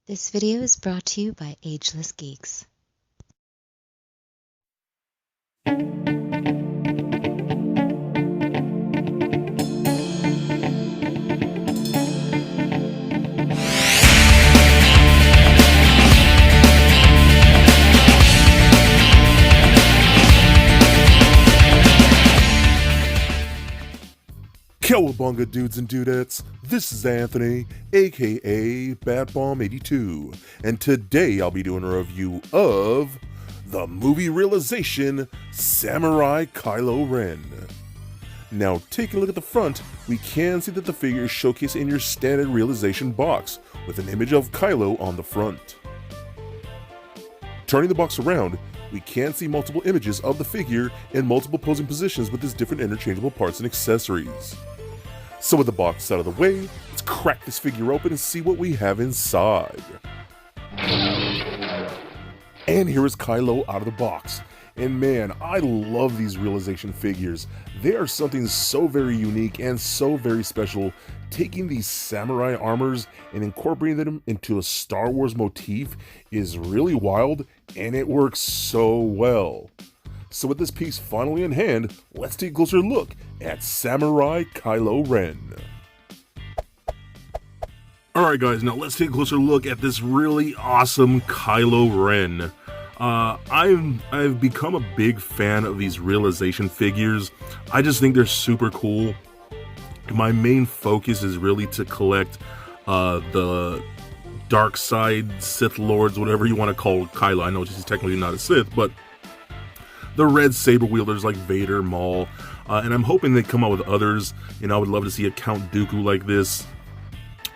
This video is brought to you by Ageless Geeks. Cowabunga dudes and dudettes, this is Anthony, aka BadBomb82, and today I'll be doing a review of the movie realization Samurai Kylo Ren. Now taking a look at the front, we can see that the figure is showcased in your standard realization box, with an image of Kylo on the front. Turning the box around, we can see multiple images of the figure in multiple posing positions with its different interchangeable parts and accessories. So with the box out of the way, let's crack this figure open and see what we have inside. And here is Kylo out of the box. And man, I love these realization figures. They are something so very unique and so very special. Taking these samurai armors and incorporating them into a Star Wars motif is really wild, and it works so well. So with this piece finally in hand, let's take a closer look at Samurai Kylo Ren. Alright guys, now let's take a closer look at this really awesome Kylo Ren. I've become a big fan of these realization figures. I just think they're super cool. My main focus is really to collect the dark side Sith Lords, whatever you want to call Kylo. I know he's technically not a Sith, but the red saber wielders like Vader, Maul, and I'm hoping they come out with others. You know, I would love to see a Count Dooku like this,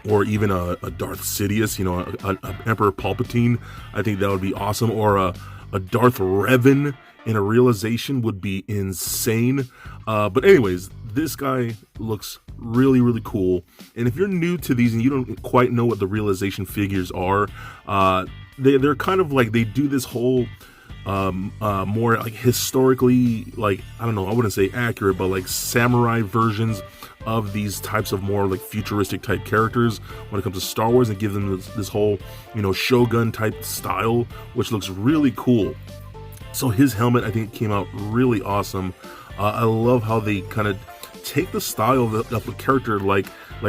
or even a Darth Sidious, you know, a Emperor Palpatine. I think that would be awesome. Or a Darth Revan in a realization would be insane. But anyways, this guy looks really, really cool. And if you're new to these and you don't quite know what the realization figures are, they're kind of like, they do this whole more like historically, like, I don't know, I wouldn't say accurate, but like samurai versions of these types of more like futuristic type characters when it comes to Star Wars, and give them this whole, you know, Shogun type style, which looks really cool. So his helmet, I think, came out really awesome. I love how they kind of take the style of a character like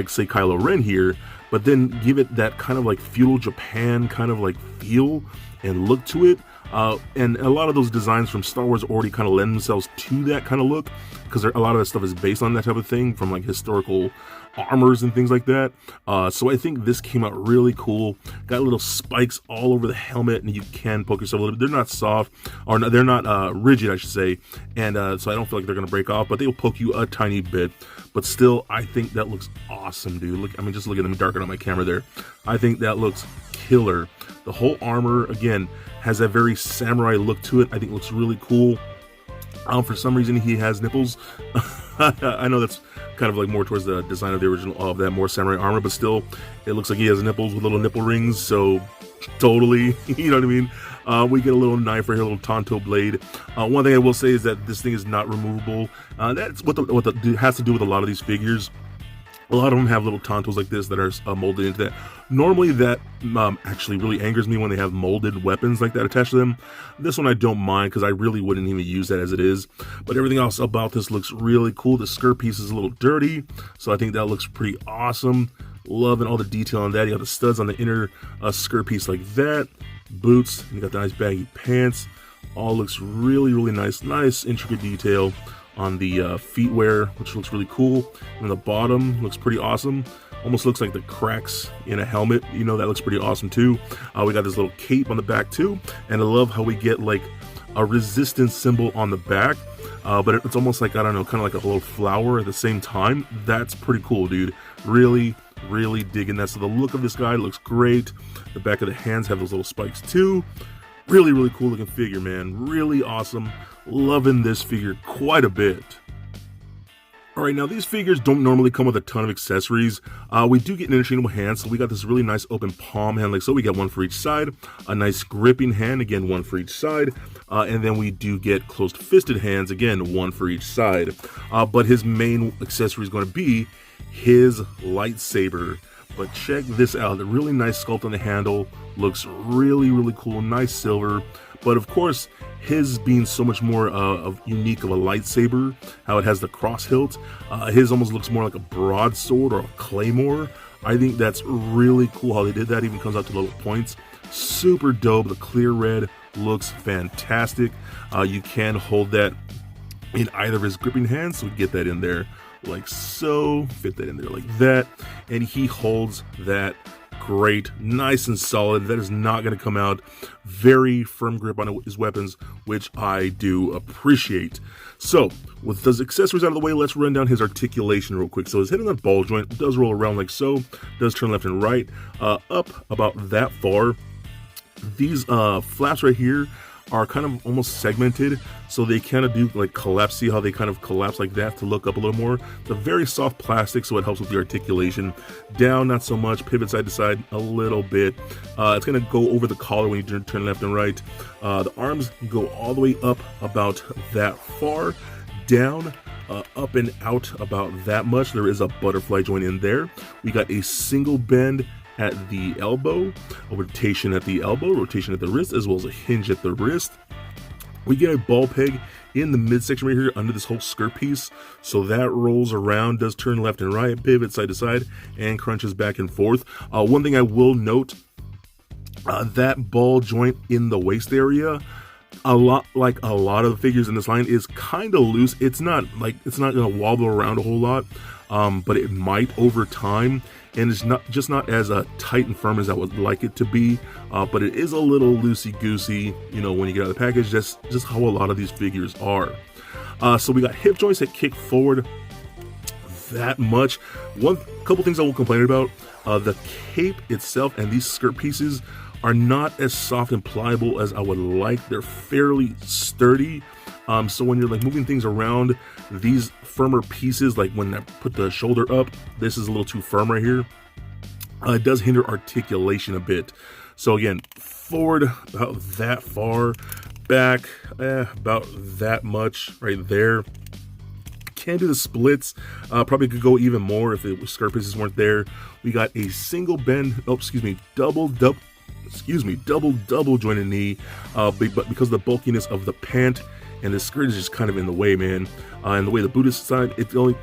say Kylo Ren here, but then give it that kind of like feudal Japan kind of like feel and look to it. And a lot of those designs from Star Wars already kind of lend themselves to that kind of look, because a lot of that stuff is based on that type of thing, from like historical armors and things like that. So I think this came out really cool. Got little spikes all over the helmet, and you can poke yourself a little bit. They're not soft, or no, they're not rigid, I should say, and so I don't feel like they're gonna break off, but they'll poke you a tiny bit. But still, I think that looks awesome, dude. Look, I mean, just look at them darken on my camera there. I think that looks killer. The whole armor, again, has that very samurai look to it. I think it looks really cool. For some reason, he has nipples. I know that's kind of like more towards the design of the original, of that more samurai armor, but still, it looks like he has nipples with little nipple rings, so totally, you know what I mean? We get a little knife right here, a little Tonto blade. One thing I will say is that this thing is not removable. That's what has to do with a lot of these figures. A lot of them have little Tontos like this that are molded into that. Normally that actually really angers me when they have molded weapons like that attached to them. This one I don't mind, because I really wouldn't even use that as it is. But everything else about this looks really cool. The skirt piece is a little dirty, so I think that looks pretty awesome. Loving all the detail on that. You have the studs on the inner skirt piece like that. Boots, and you got the nice baggy pants. All looks really, really nice. Nice intricate detail on the feet wear, which looks really cool. And the bottom looks pretty awesome. Almost looks like the cracks in a helmet, you know, that looks pretty awesome too. We got this little cape on the back too, and I love how we get like a resistance symbol on the back, but it's almost like, I don't know, kind of like a little flower at the same time. That's pretty cool, dude. Really, really digging that. So the look of this guy looks great. The back of the hands have those little spikes too. Really, really cool looking figure, man. Really awesome. Loving this figure quite a bit. Alright, now these figures don't normally come with a ton of accessories. We do get an interchangeable hand, so we got this really nice open palm hand like so. We got one for each side. A nice gripping hand, again, one for each side. And then we do get closed fisted hands, again, one for each side. But his main accessory is going to be his lightsaber. But check this out, the really nice sculpt on the handle, looks really cool, nice silver. But of course, his being so much more unique of a lightsaber, how it has the cross hilt, his almost looks more like a broadsword or a claymore. I think that's really cool how they did that, even comes out to little points. Super dope, the clear red looks fantastic. You can hold that in either of his gripping hands, so we get that in there like so, fit that in there like that, and he holds that great, nice and solid. That is not going to come out. Very firm grip on his weapons, which I do appreciate. So, with those accessories out of the way, let's run down his articulation real quick. So his head on that ball joint does roll around like so, does turn left and right, up about that far. These flaps right here are kind of almost segmented, so they kind of do like collapse. See how they kind of collapse like that to look up a little more. It's a very soft plastic, so it helps with the articulation. Down, not so much. Pivot side to side a little bit. It's going to go over the collar when you turn left and right. The arms go all the way up about that far. Down, up and out about that much. There is a butterfly joint in there. We got a single bend at the elbow, a rotation at the elbow, rotation at the wrist, as well as a hinge at the wrist. We get a ball peg in the midsection right here under this whole skirt piece, so that rolls around, does turn left and right, pivot side to side, and crunches back and forth. One thing I will note, that ball joint in the waist area, a lot like a lot of the figures in this line, is kind of loose. It's not gonna wobble around a whole lot, but it might over time. And it's not as tight and firm as I would like it to be, but it is a little loosey-goosey, you know, when you get out of the package. That's just how a lot of these figures are. So we got hip joints that kick forward that much. Couple things I will complain about, the cape itself and these skirt pieces are not as soft and pliable as I would like. They're fairly sturdy. So when you're like moving things around, these firmer pieces, like when I put the shoulder up, this is a little too firm right here. It does hinder articulation a bit. So again, forward about that far, back about that much right there. Can do the splits, probably could go even more if the skirt pieces weren't there. We got a single bend, double jointed knee, but because of the bulkiness of the pant, and the skirt is just kind of in the way, man. And the way the boot is designed, it only,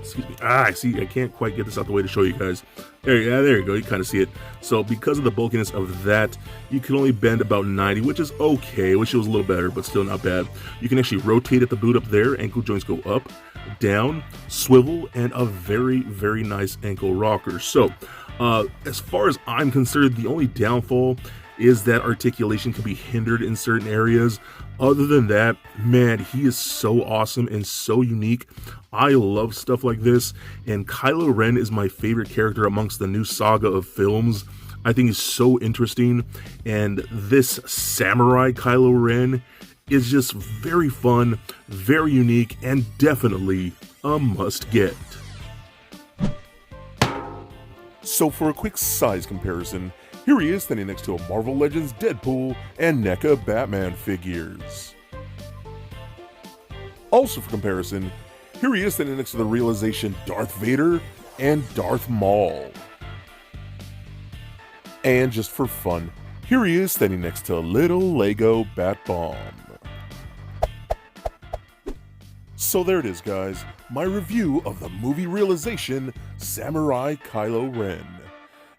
see, I can't quite get this out the way to show you guys. There you go, you kind of see it. So because of the bulkiness of that, you can only bend about 90, which is okay. Wish it was a little better, but still not bad. You can actually rotate at the boot up there. Ankle joints go up, down, swivel, and a very nice ankle rocker. So as far as I'm concerned, the only downfall is that articulation can be hindered in certain areas. Other than that, man, he is so awesome and so unique. I love stuff like this, and Kylo Ren is my favorite character amongst the new saga of films. I think he's so interesting, and this samurai Kylo Ren is just very fun, very unique, and definitely a must-get. So for a quick size comparison, here he is standing next to a Marvel Legends Deadpool and NECA Batman figures. Also for comparison, here he is standing next to the Realization Darth Vader and Darth Maul. And just for fun, here he is standing next to little Lego Bat Bomb. So there it is, guys, my review of the movie Realization Samurai Kylo Ren.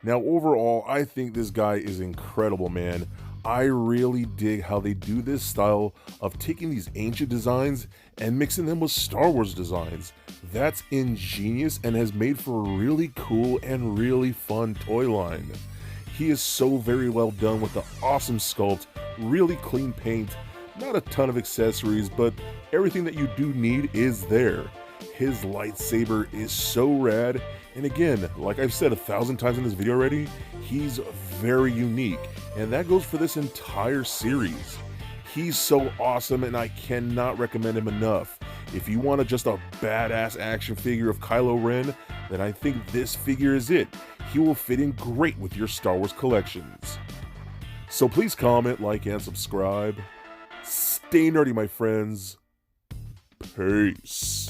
Now, overall, I think this guy is incredible, man. I really dig how they do this style of taking these ancient designs and mixing them with Star Wars designs. That's ingenious and has made for a really cool and really fun toy line. He is so very well done with the awesome sculpt, really clean paint, not a ton of accessories, but everything that you do need is there. His lightsaber is so rad, and again, like I've said 1,000 times in this video already, he's very unique, and that goes for this entire series. He's so awesome, and I cannot recommend him enough. If you want just a badass action figure of Kylo Ren, then I think this figure is it. He will fit in great with your Star Wars collections. So please comment, like, and subscribe. Stay nerdy, my friends. Peace.